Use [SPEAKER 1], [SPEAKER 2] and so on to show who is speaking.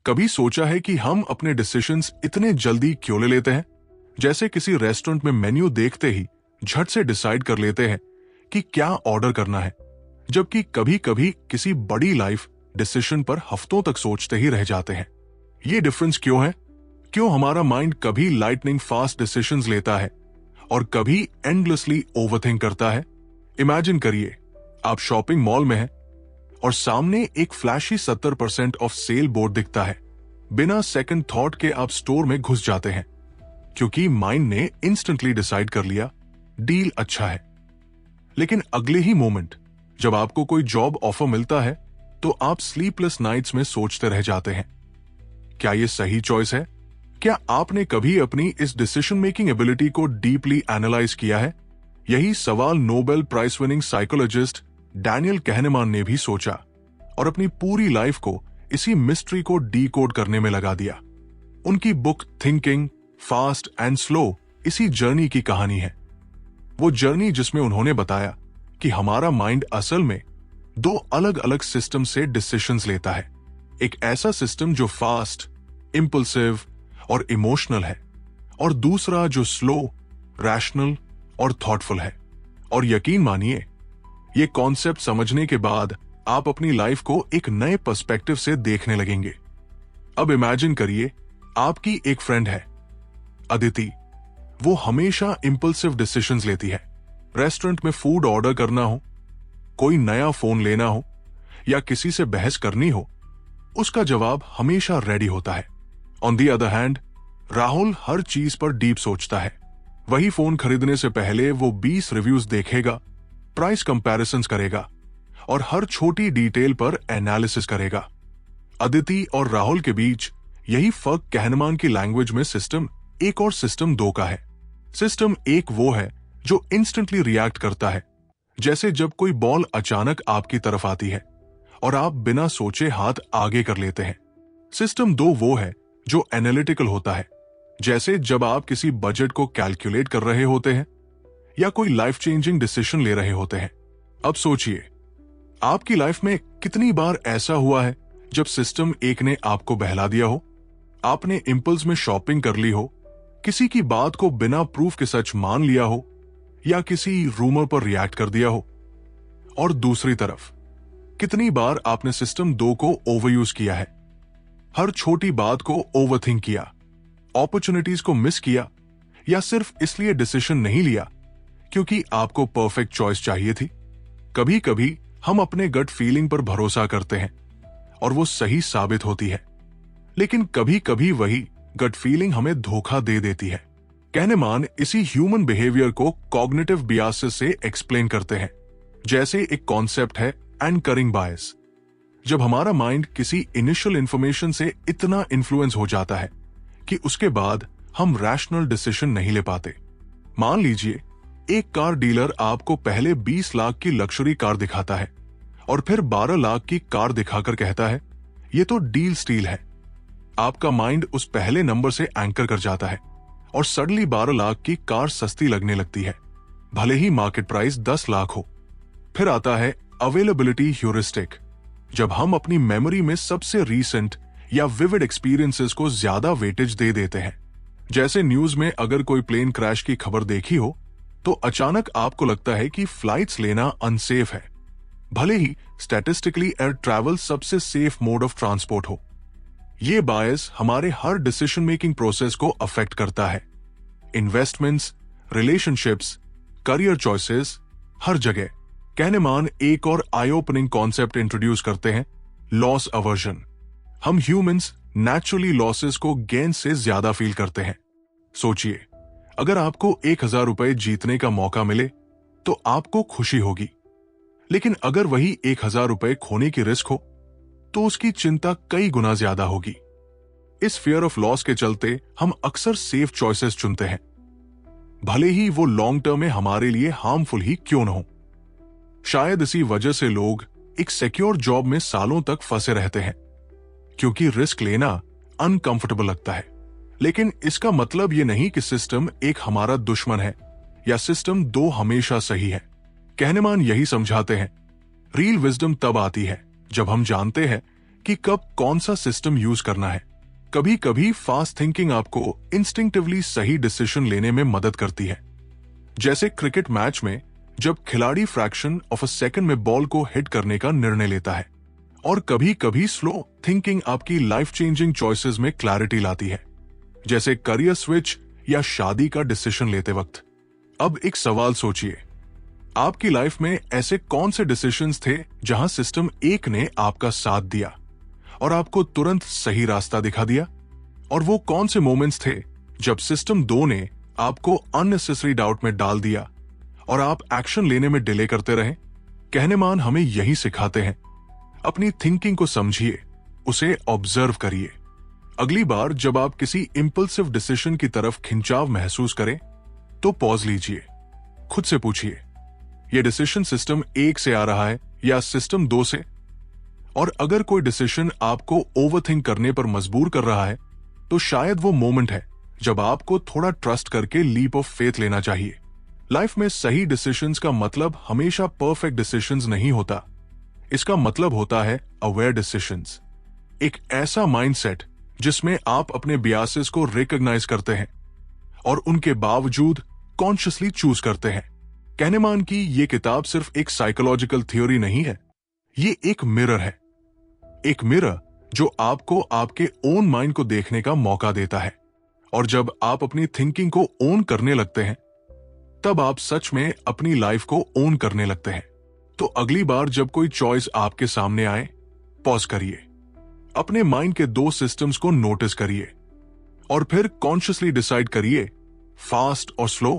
[SPEAKER 1] कभी सोचा है कि हम अपने डिसीजंस इतने जल्दी क्यों ले लेते हैं? जैसे किसी रेस्टोरेंट में मेन्यू देखते ही झट से डिसाइड कर लेते हैं कि क्या ऑर्डर करना है, जबकि कभी कभी किसी बड़ी लाइफ डिसीजन पर हफ्तों तक सोचते ही रह जाते हैं। ये डिफरेंस क्यों है? क्यों हमारा माइंड कभी लाइटनिंग फास्ट डिसीजंस लेता है और कभी एंडलेसली ओवरथिंक करता है? इमेजिन करिए, आप शॉपिंग मॉल में हैं और सामने एक फ्लैशी 70% ऑफ सेल बोर्ड दिखता है। बिना सेकंड थॉट के आप स्टोर में घुस जाते हैं, क्योंकि माइंड ने इंस्टेंटली डिसाइड कर लिया डील अच्छा है। लेकिन अगले ही मोमेंट जब आपको कोई जॉब ऑफर मिलता है तो आप स्लीपलेस नाइट्स में सोचते रह जाते हैं, क्या यह सही चॉइस है? क्या आपने कभी अपनी इस डिसीजन मेकिंग एबिलिटी को डीपली एनालाइज किया है? यही सवाल Nobel prize winning psychologist Daniel Kahneman ने भी सोचा और अपनी पूरी लाइफ को इसी मिस्ट्री को डीकोड करने में लगा दिया। उनकी book thinking fast and slow इसी जर्नी की कहानी है। वो जर्नी जिसमें उन्होंने बताया कि हमारा माइंड असल में दो अलग अलग सिस्टम से डिसीजंस लेता है। एक ऐसा सिस्टम जो फास्ट, इंपल्सिव और इमोशनल है, और दूसरा जो स्लो, रैशनल और थॉटफुल है। और यकीन मानिए, ये कॉन्सेप्ट समझने के बाद आप अपनी लाइफ को एक नए पर्सपेक्टिव से देखने लगेंगे। अब इमेजिन करिए, आपकी एक फ्रेंड है, अदिति। वो हमेशा इंपल्सिव डिसीजंस लेती है। रेस्टोरेंट में फूड ऑर्डर करना हो, कोई नया फोन लेना हो या किसी से बहस करनी हो, उसका जवाब हमेशा रेडी होता है। On the other hand, Rahul हर चीज पर डीप सोचता है। वही फोन खरीदने से पहले वो 20 रिव्यूज देखेगा, प्राइस कंपैरिजंस करेगा और हर छोटी डिटेल पर एनालिसिस करेगा। अदिति और राहुल के बीच यही फर्क कहनेमान की लैंग्वेज में सिस्टम 1 और सिस्टम 2 का है। सिस्टम 1 वो है जो इंस्टेंटली रिएक्ट करता है, जैसे जब कोई बॉल अचानक आपकी तरफ आती है और आप बिना सोचे हाथ आगे कर लेते हैं। सिस्टम 2 वो है जो एनालिटिकल होता है, जैसे जब आप किसी बजट को कैलकुलेट कर रहे होते हैं या कोई लाइफ चेंजिंग डिसीजन ले रहे होते हैं। अब सोचिए, आपकी लाइफ में कितनी बार ऐसा हुआ है जब सिस्टम 1 ने आपको बहला दिया हो, आपने इंपल्स में शॉपिंग कर ली हो, किसी की बात को बिना प्रूफ के सच मान लिया हो या किसी रूमर पर रिएक्ट कर दिया हो। और दूसरी तरफ, कितनी बार आपने सिस्टम 2 को ओवरयूज किया है, हर छोटी बात को ओवरथिंक किया, अपॉर्चुनिटीज को मिस किया या सिर्फ इसलिए डिसीजन नहीं लिया क्योंकि आपको परफेक्ट चॉइस चाहिए थी। कभी कभी हम अपने गट फीलिंग पर भरोसा करते हैं और वो सही साबित होती है, लेकिन कभी कभी वही गट फीलिंग हमें धोखा दे देती है। कहनेमान इसी ह्यूमन बिहेवियर को कॉग्निटिव बियासेस से एक्सप्लेन करते हैं। जैसे एक कॉन्सेप्ट है एंकरिंग बायस। जब हमारा माइंड किसी इनिशियल इंफॉर्मेशन से इतना इन्फ्लुएंस हो जाता है कि उसके बाद हम रैशनल डिसीजन नहीं ले पाते। मान लीजिए, एक कार डीलर आपको पहले 20 लाख की लग्जरी कार दिखाता है और फिर 12 लाख की कार दिखाकर कहता है, ये तो डील स्टील है। आपका माइंड उस पहले नंबर से एंकर कर जाता है और सडनली 12 लाख की कार सस्ती लगने लगती है, भले ही मार्केट प्राइस 10 लाख हो। फिर आता है अवेलेबिलिटी ह्यूरिस्टिक। जब हम अपनी मेमोरी में सबसे रीसेंट या विविड एक्सपीरियंसेस को ज्यादा वेटेज दे देते हैं। जैसे न्यूज में अगर कोई प्लेन क्रैश की खबर देखी हो तो अचानक आपको लगता है कि फ्लाइट्स लेना अनसेफ है, भले ही स्टैटिस्टिकली एयर ट्रैवल सबसे सेफ मोड ऑफ ट्रांसपोर्ट हो। ये बायस हमारे हर डिसीजन मेकिंग प्रोसेस को अफेक्ट करता है। इन्वेस्टमेंट्स, रिलेशनशिप्स, करियर चॉइसेस, हर जगह। कहनेमान एक और आई ओपनिंग कॉन्सेप्ट इंट्रोड्यूस करते हैं, लॉस अवर्जन। हम ह्यूमंस नेचुरली लॉसेस को गेन से ज्यादा फील करते हैं। सोचिए, अगर आपको 1000 रुपए जीतने का मौका मिले तो आपको खुशी होगी, लेकिन अगर वही 1000 रुपए खोने की रिस्क हो तो उसकी चिंता कई गुना ज्यादा होगी। इस फियर ऑफ लॉस के चलते हम अक्सर सेफ चॉइसेस चुनते हैं, भले ही वो लॉन्ग टर्म में हमारे लिए हार्मफुल ही क्यों न हो। शायद इसी वजह से लोग एक सिक्योर जॉब में सालों तक फंसे रहते हैं, क्योंकि रिस्क लेना अनकंफर्टेबल लगता है। लेकिन इसका मतलब यह नहीं कि सिस्टम 1 हमारा दुश्मन है या सिस्टम 2 हमेशा सही है। कहनेमान यही समझाते हैं, रियल विजडम तब आती है जब हम जानते हैं कि कब कौन सा सिस्टम यूज करना है। कभी कभी फास्ट थिंकिंग आपको इंस्टिंक्टिवली सही डिसीजन लेने में मदद करती है। जैसे क्रिकेट मैच में जब खिलाड़ी फ्रैक्शन ऑफ अ सेकंड में बॉल को हिट करने का निर्णय लेता है। और कभी कभी स्लो थिंकिंग आपकी लाइफ चेंजिंग चॉइसेस में क्लैरिटी लाती है, जैसे करियर स्विच या शादी का डिसीजन लेते वक्त। अब एक सवाल सोचिए, आपकी लाइफ में ऐसे कौन से डिसीजंस थे जहां सिस्टम 1 ने आपका साथ दिया और आपको तुरंत सही रास्ता दिखा दिया, और वो कौन से मोमेंट्स थे जब सिस्टम 2 ने आपको अननेसेसरी डाउट में डाल दिया और आप एक्शन लेने में डिले करते रहे। कहनेमान हमें यही सिखाते हैं, अपनी थिंकिंग को समझिए, उसे ऑब्जर्व करिए। अगली बार जब आप किसी इंपल्सिव डिसीजन की तरफ खिंचाव महसूस करें तो पॉज लीजिए, खुद से पूछिए, यह डिसीजन सिस्टम 1 से आ रहा है या सिस्टम 2 से? और अगर कोई डिसीजन आपको ओवरथिंक करने पर मजबूर कर रहा है तो शायद वो मोमेंट है जब आपको थोड़ा ट्रस्ट करके लीप ऑफ फेथ लेना चाहिए। लाइफ में सही डिसीजंस का मतलब हमेशा परफेक्ट डिसीजंस नहीं होता। इसका मतलब होता है अवेयर डिसीजंस, एक ऐसा माइंडसेट जिसमें आप अपने बियासेस को रिकॉग्नाइज करते हैं और उनके बावजूद कॉन्शियसली चूज करते हैं। कहनेमान की ये किताब सिर्फ एक साइकोलॉजिकल थ्योरी नहीं है, ये एक मिरर है, एक मिरर जो आपको आपके ओन माइंड को देखने का मौका देता है। और जब आप अपनी थिंकिंग को ओन करने लगते हैं तब आप सच में अपनी लाइफ को ओन करने लगते हैं। तो अगली बार जब कोई चॉइस आपके सामने आए, पॉज करिए, अपने माइंड के 2 सिस्टम्स को नोटिस करिए और फिर कॉन्शियसली डिसाइड करिए, फास्ट और स्लो,